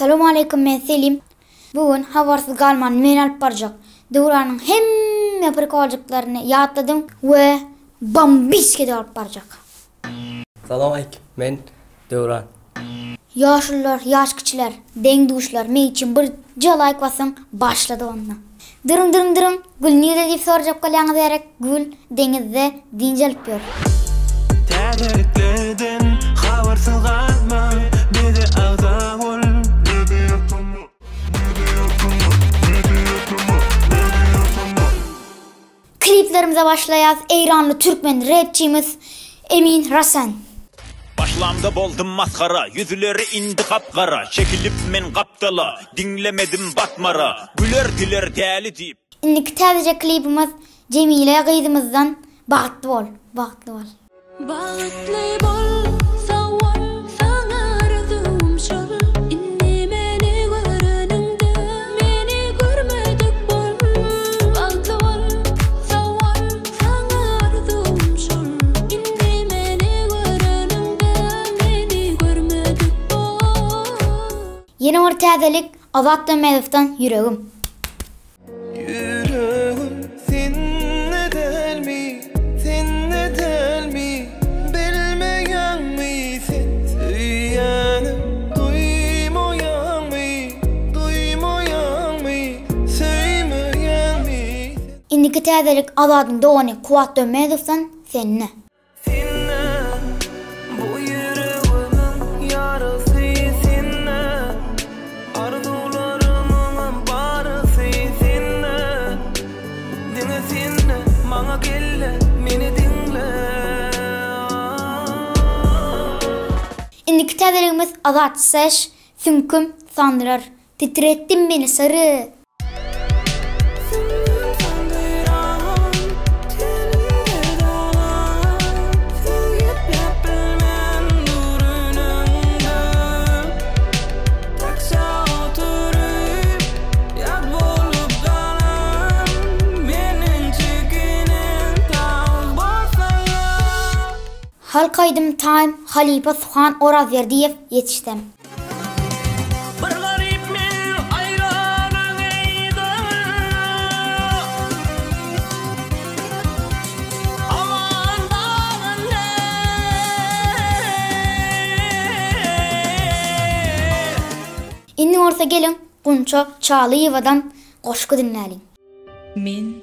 Assalamu alaikum, men Selim. Bugün havarsız galman men alıp barjak. Döwranın hemme prikoljiklaryny ýatladım we bambiske alıp barjak. Assalamu alaikum, men Döwran. Ýaşlylar, ýaş kiçiler, deň duşlar men için bir jalaýk basyň başlady onda. Dırın, gül nire diýip sorjak galýaňyz berek, gül deňizde dinjelip ýör. Täzeliklerden habarsyz galma, bizi agda bol. Kliplerimize başlayaz. Eýranly türkmen rapçimiz Emin Rasen. Başlamda boldum maskara, yüzleri indi kapkara. Çekilip men kaptala, dinlemedim batmara. Güler güler däli diýip. Indiki täze klipimiz Cemile gyzymyzdan Bagtly bol, bagtly bol. Bagtly bol, sawal saňa arzum şol. Inni meni göreninde, meni görmedik bol. Bagtly bol, sawal saňa arzum şol. Inni meni göreninde, meni görmedik bol. Yeni bir täzelik Azat Dönmezov'dan Yüregim. Yüreğim seninle del mi, bilmeyen misin? Söyleyenim, duymayan mi, söylemeyen misin? Indiki täzelik Azat'ın doğany Kuwat Dönmezov'dan Seninle. Seninle, bu yüreğimin yarası seninle. Arzularımın barısı seninle. Dinle seninle, bana gelle, beni dinle. Indiki täzeligimiz Azat Seş, Sünküm sandırar. Titrettin beni sarı. Halkaydım Time, Halipa Suhan Oraz Yerdiyev yetiştim. Bir garip men ayranın eydi. Aman dağın ne? Indi orta gelin, Gunço Çağlıyevadan goşku dinläliň. Men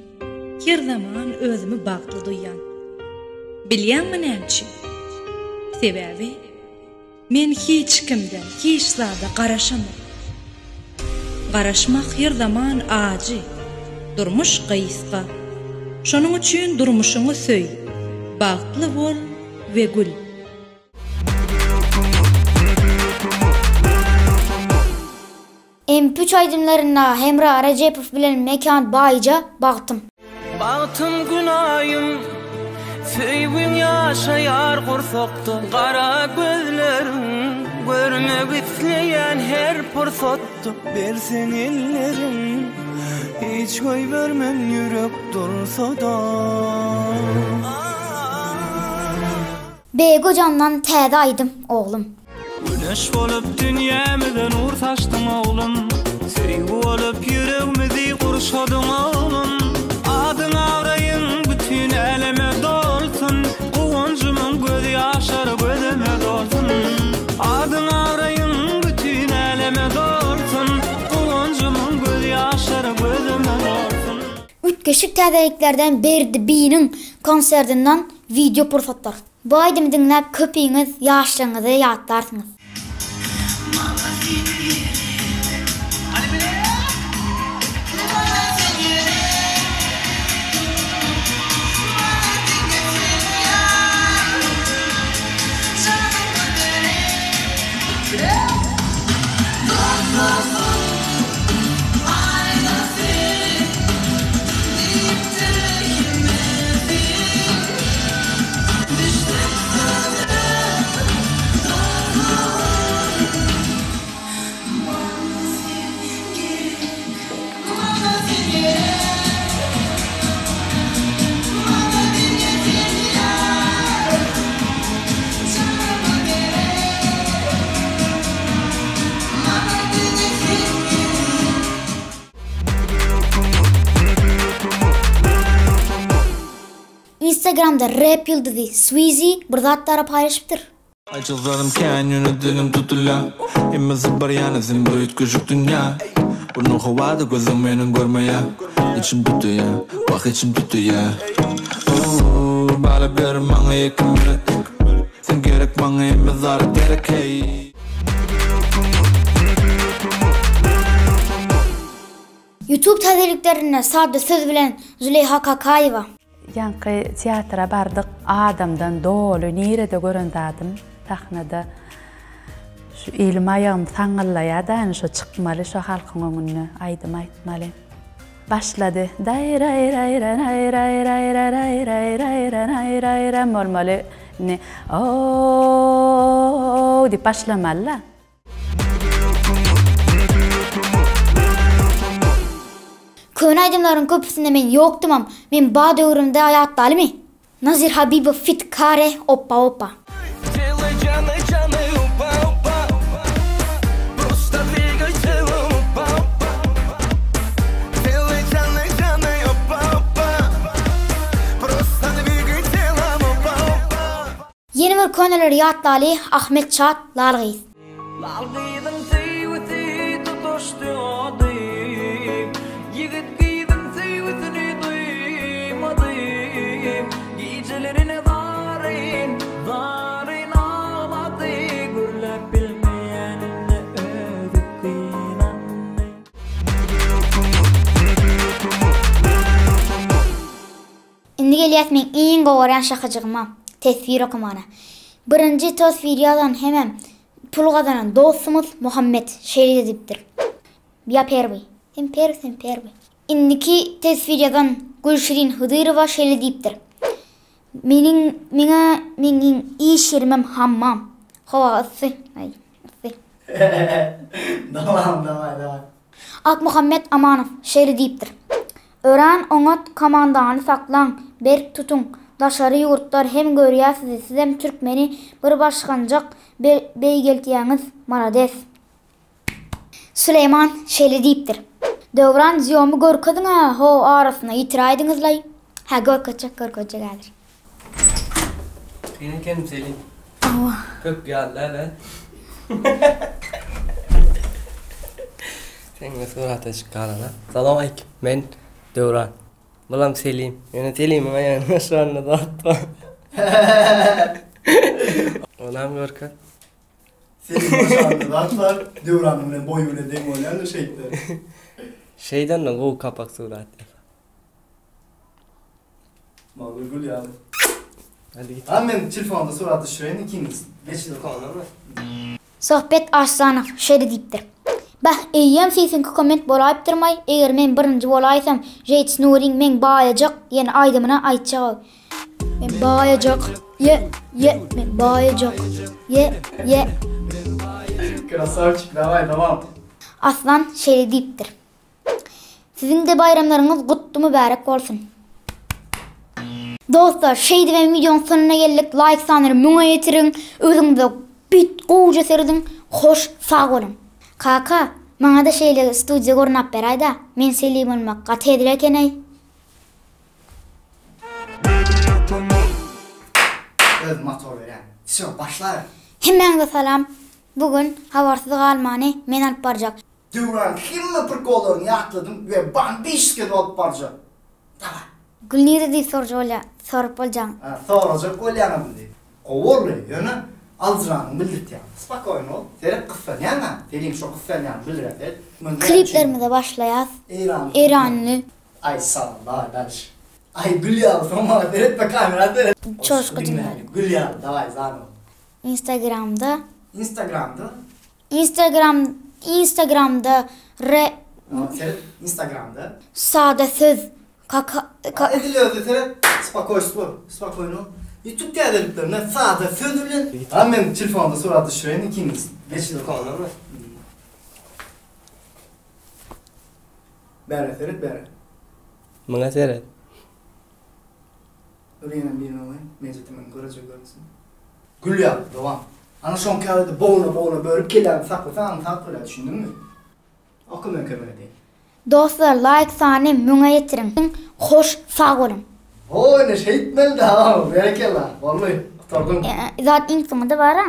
her zaman özümü bagtly duýýan. Bilýänmi näçe? Sebäbi men hiç kimden, hiç zada garaşamam. Garaşmak her zaman acı, durmuş gysga. Şonuň üçin durmuşuňy söý. Bagtly bol we gül. MP3 aydımlarına Hemra Recepov bilen Mekan Bayca baktım. Baktım günayım, söýgün ýaşaýar gursakda. Gara gözlerim, görmek isleýän her pursatda. Bersen ellerim, hiç koy vermem yürek dursa da. Begocandan täze aydım oğlum. Güneş bolup dünýämizde nur saçdyň oglum. Seýgi bolup yüregimizi gurşadyň oglum. Adyň awraýyň bütün eleme dolsun. Goňjumyň gözi ýaşar gözüme dolsun. Adyň awraýyň bütün eleme dolsun. Goňjumyň gözi ýaşar gözüme dolsun. Ütkeşik täzeliklerden Berdi B'nin konserdinden video pursatlar. Bu aydymı dinläp köpüňiz, ýaşlygyňyzy ýatlarsyňyz. Instagramda rap yıldızı Sweezy bir zatlara paylaşıptır. Açıldım kendini dilim tutula. İmmizi bir yanızın büyük küçük dünya. Bunu havada gözüm benim görmeye. İçim tutuyor, bak içim tutuyor. Bana bir bana yakın bir. Sen gerek bana imizar gerek hey. YouTube tazirliklerine sade söz bilen Züleyha Kakayeva. Yankı tiyatra bardık adamdan dolu nerede göründadım tahnada şu elim ayağım sangıllaya da şu çıkmalı şu halkın önüne aydım aytmalı başladı day ray ray ray ray ray ray ray ray ray ray ray ray ray olmalı ne o di başlamalı. Köyün aydımların köpüsünde men yoktumam. Men bağ dövrümde hayattalı mı? Nazir Habibi fit kare oppa oppa. Yeni bir konuları yattalı Ahmet Çat Lalgıyız. Indi geliyat men iň gowaran şakajygymam. Tesvir okumana. Birinji tesvir yazan hemem pul gazanan dostumuz Muhammed şeýle edipdir. Ya perbi. Sen perbi. Indiki tesvir yazan Gülşirin Hıdyrova şeýle diýipdir. Meňiň iş ýerimem hammam. Hawa ıssy. Devam. Ak Muhammed Amanov şeýle diýipdir. Ören oňat komandany saklan, berk tutun. Daşary ýurtlar hem görýärsiz, siz hem türkmeni bir başganjak beýgeltiýäňiz, marades. Süleyman şeýle diýipdir. Döwran ýomy görkediň ho arasyna ýitiraýdyňyzlay. Ha görkeçek galyr. Seni kendim Selim. Köp geldiler ha. Sen de surata çıkarana. Salam aleyküm. Men Döwran. Bulam Selim. Yani Selim'im ayağına şu anda da atma. Olam görken. Selim başandı da atlar. Döwran'ın boyuyla dem olan şeyler. Şeyden de o kapak surat. Mağdur gül ya. Hadi git. Hemen telefonda suratı şuraya ikiniz. Geçin Konu mu? Sohbet Arslanov şeýle diýipdir. Bah, eýem sizinki komment bolayıp durmay, eger men birinji bolaysam, Jeyt Nuriň men baýajak, ýene aýdymyna aýtjak. Men baýajak. Men baýajak. Ye. Krasavчик, давай, devam. Aslan şeýle diýipdir. Sizin de bayramlaryňyz gutly mübarek bolsun. Dostlar, şeýdi we milyon sonuna geldik. Like sanary muňa ýetiriň. Özüňizde bit gowy serdiň. Hoş, sag bolun. Kaka, maňa da şeýle studiýa görnäp beraýda. Men Selim bolmak gat edil ekenej. Öz motor veren. Şo, başlar. Hemmeňize salam. Bugün habarsyz galmany men alyp barjak. Döwran hemme prikolaryny ýatladym we bambiške bolup barjak. Davay. Gülnire diýip sorup boljaň. Soracak bolýany bildi. Gowurly, ýöne alzranyň bildirýär. Spakoýny ol. Terek kıfan ýa-na. Selim şo kıfan ýa bildirýär. Kliplerimize başlaýas. Eranly. Ay sallallahu barış. Ay Gülya, sonra veretme kamerada. Çoşkucum. Gülya, davay zano. Instagramda Instagramda sade söz kaka ediliyordu tere spokojno. YouTube değerliklerine sade söz bilen. Hemen telefonda suratı şuraya ikiniz. Geçin Konu mu? Bere. Maňa seret. Öleýän birini olayım. Mecetimin görecek görünsün. Gülya, devam. Ana şon kağıdı boğuna börüp kelen saklasan sakla düşündün mü? Akıllı kömür değil. Dostlar like sany muňa ýetiriň. Hoş, sag bolun. O ne şey etmeli daha. Berekella. Vallahi. Kurtardın. Zat ink da var ha.